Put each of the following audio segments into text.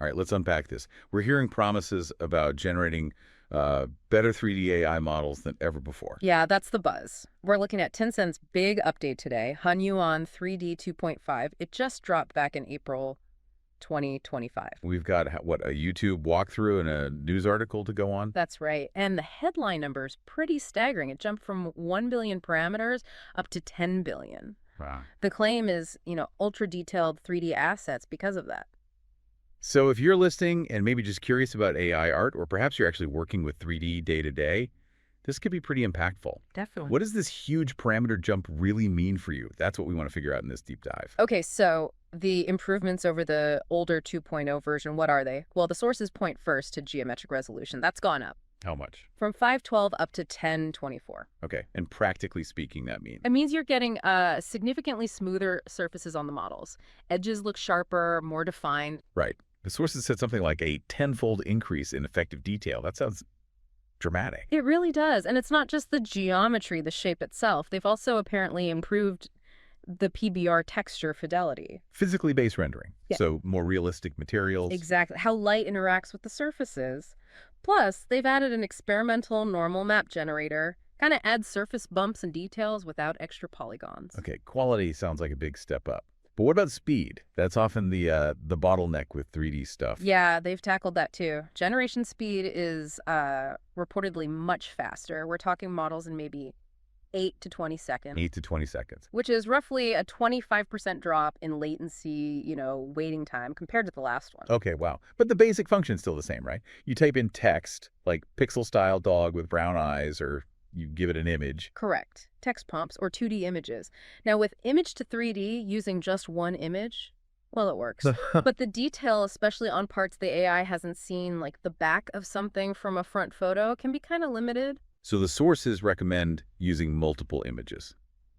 All right, let's unpack this. We're hearing promises about generating better 3D AI models than ever before. Yeah, that's the buzz. We're looking at Tencent's big update today, Hunyuan 3D 2.5. It just dropped back in April 2025. We've got, what, a YouTube walkthrough and a news article to go on? That's right. And the headline number is pretty staggering. It jumped from 1 billion parameters up to 10 billion. Wow. The claim is, ultra detailed 3D assets because of that. So if you're listening and maybe just curious about AI art, or perhaps you're actually working with 3D day to day, this could be pretty impactful. Definitely. What does this huge parameter jump really mean for you? That's what we want to figure out in this deep dive. Okay, so the improvements over the older 2.0 version, what are they? Well, the sources point first to geometric resolution. That's gone up How much? from 512 up to 1024. Okay, and practically speaking, that means? It means you're getting significantly smoother surfaces on the models. Edges look sharper, more defined. Right. The sources said something like a tenfold increase in effective detail. That sounds dramatic. It really does. And it's not just the geometry, the shape itself. They've also apparently improved the PBR texture fidelity. Physically based rendering. Yeah. So more realistic materials. Exactly. How light interacts with the surfaces. Plus, they've added an experimental normal map generator. Kind of adds surface bumps and details without extra polygons. Okay, quality sounds like a big step up. But what about speed? That's often the bottleneck with 3D stuff. Yeah, they've tackled that too. Generation speed is reportedly much faster. We're talking models in maybe 8 to 20 seconds. 8 to 20 seconds. Which is roughly a 25% drop in latency, waiting time compared to the last one. Okay, wow. But the basic function's still the same, right? You type in text, like pixel-style dog with brown eyes, or you give it an image. Correct. Text prompts or 2D images. Now, with image to 3D using just one image, well, it works. But the detail, especially on parts the AI hasn't seen, like the back of something from a front photo, can be kind of limited. So the sources recommend using multiple images,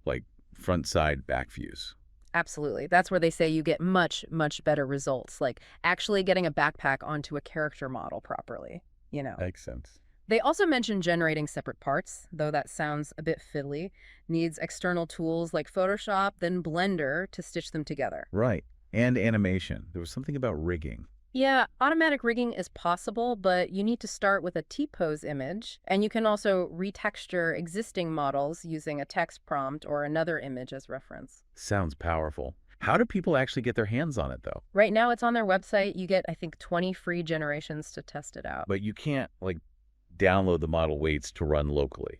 like front, side, back views. Absolutely. That's where they say you get much, much better results, like actually getting a backpack onto a character model properly, Makes sense. They also mention generating separate parts, though that sounds a bit fiddly. Needs external tools like Photoshop, then Blender to stitch them together. Right. And animation. There was something about rigging. Yeah, automatic rigging is possible, but you need to start with a T-pose image, and you can also retexture existing models using a text prompt or another image as reference. Sounds powerful. How do people actually get their hands on it, though? Right now, it's on their website. You get, I think, 20 free generations to test it out. But you can't, download the model weights to run locally.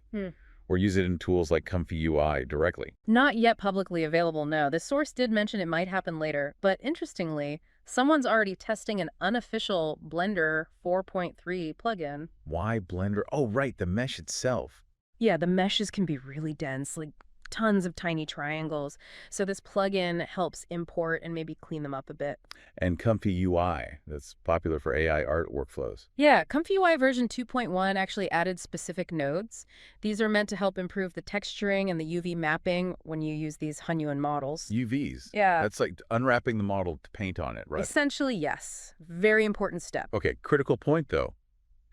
Or use it in tools like Comfy UI directly. Not yet publicly available, no. The source did mention it might happen later, but interestingly, someone's already testing an unofficial Blender 4.3 plugin. Why Blender? Oh, right, the mesh itself. Yeah, the meshes can be really dense, like tons of tiny triangles. So this plugin helps import and maybe clean them up a bit. And Comfy UI, that's popular for AI art workflows. Yeah, Comfy UI version 2.1 actually added specific nodes. These are meant to help improve the texturing and the UV mapping when you use these Hunyuan models. UVs? Yeah. That's like unwrapping the model to paint on it, right? Essentially, yes. Very important step. Okay, critical point, though.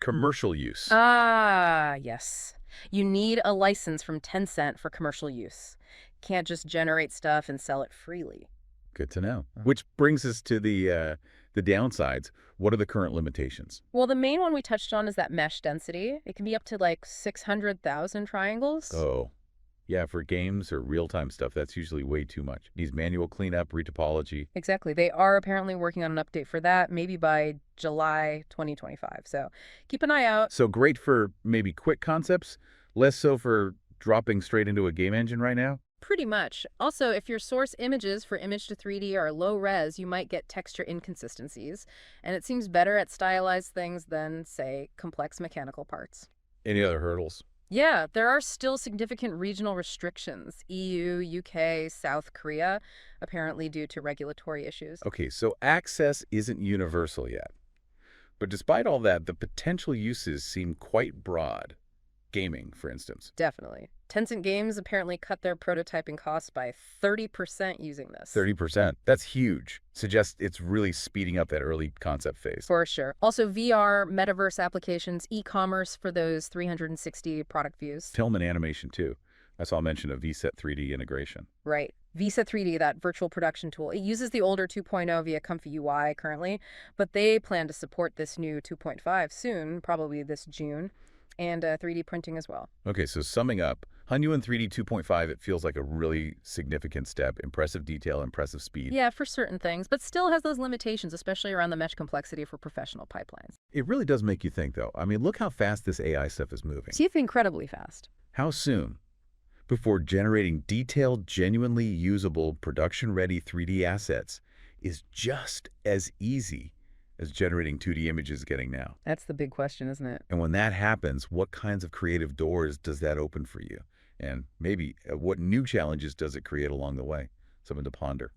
Commercial use. Ah, yes. You need a license from Tencent for commercial use. Can't just generate stuff and sell it freely. Good to know. Which brings us to the downsides. What are the current limitations? Well, the main one we touched on is that mesh density. It can be up to like 600,000 triangles. Oh, yeah, for games or real-time stuff, that's usually way too much. Needs manual cleanup, retopology. Exactly. They are apparently working on an update for that, maybe by July 2025. So keep an eye out. So great for maybe quick concepts, less so for dropping straight into a game engine right now? Pretty much. Also, if your source images for image to 3D are low res, you might get texture inconsistencies, and it seems better at stylized things than, say, complex mechanical parts. Any other hurdles? Yeah, there are still significant regional restrictions. EU, UK, South Korea, apparently due to regulatory issues. Okay, so access isn't universal yet. But despite all that, the potential uses seem quite broad. Gaming, for instance. Definitely. Tencent Games apparently cut their prototyping costs by 30% using this. 30%. That's huge. Suggests it's really speeding up that early concept phase. For sure. Also VR, metaverse applications, e-commerce for those 360 product views. Film and animation, too. I saw mention of VSET 3D integration. Right. Visa 3D, that virtual production tool, it uses the older 2.0 via Comfy UI currently, but they plan to support this new 2.5 soon, probably this June, and 3D printing as well. Okay, so summing up, Hunyuan 3D 2.5, it feels like a really significant step. Impressive detail, impressive speed. Yeah, for certain things, but still has those limitations, especially around the mesh complexity for professional pipelines. It really does make you think, though. I mean, look how fast this AI stuff is moving. See, it's incredibly fast. How soon before generating detailed, genuinely usable, production-ready 3D assets is just as easy as generating 2D images getting now? That's the big question, isn't it? And when that happens, what kinds of creative doors does that open for you? And maybe what new challenges does it create along the way? Something to ponder.